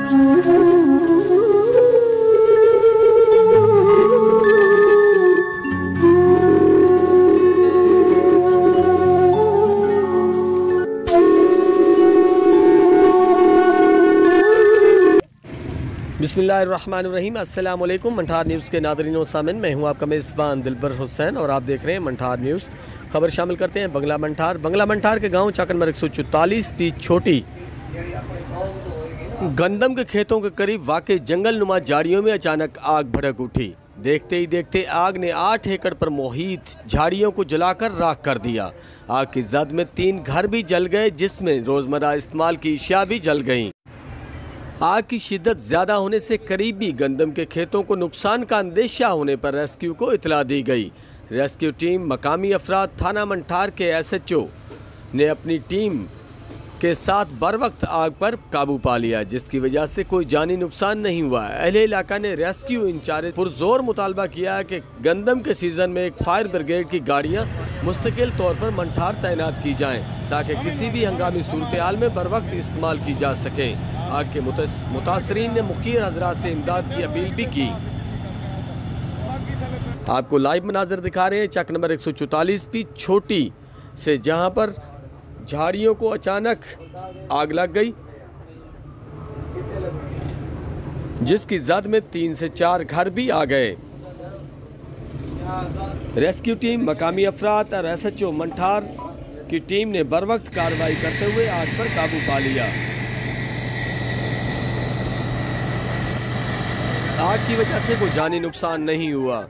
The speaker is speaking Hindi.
बिस्मिल्लाहिर्रहमानिर्रहीम। अस्सलाम वालेकुम। मंठार न्यूज़ के नादरीन और सामिन, मैं हूं आपका मेज़बान दिलबर हुसैन और आप देख रहे हैं मंठार न्यूज़। खबर शामिल करते हैं बंगला मंठार के गांव चाकन नंबर 144 की छोटी गंदम के खेतों के करीब वाक़ जंगल नुमा झाड़ियों में अचानक आग भड़क उठी। देखते ही देखते आग ने 8 एकड़ पर मोहित झाड़ियों को जलाकर राख कर दिया। आग की जद में 3 घर भी जल गए, जिसमें रोज़मर्रा इस्तेमाल की अशिया भी जल गईं। आग की शिद्दत ज़्यादा होने से करीबी गंदम के खेतों को नुकसान का अंदेशा होने पर रेस्क्यू को इतला दी गई। रेस्क्यू टीम, मकामी अफराद, थाना मंठार के SHO ने अपनी टीम के साथ बर वक्त आग पर काबू पा लिया, जिसकी वजह से कोई जानी नुकसान नहीं हुआ। अहले इलाका ने रेस्क्यू इंचार्ज पुरजोर मुतालबा किया कि गंदम के सीज़न में एक फायर ब्रिगेड की गाड़ियाँ मुस्तकिल तौर पर मंठार तैनात की जाएँ, ताकि किसी भी हंगामी सूरत हाल में बर वक्त इस्तेमाल की जा सकें। आग के मुतासरीन ने मुखिर हजरात से इमदाद की अपील भी की। आपको लाइव मनाजर दिखा रहे हैं चक नंबर 144 की छोटी से, जहां पर झाड़ियों को अचानक आग लग गई, जिसकी जद में 3 से 4 घर भी आ गए। रेस्क्यू टीम, मकामी अफराद और SHO मंठार की टीम ने बर वक्त कार्रवाई करते हुए आग पर काबू पा लिया। आग की वजह से कोई जानी नुकसान नहीं हुआ।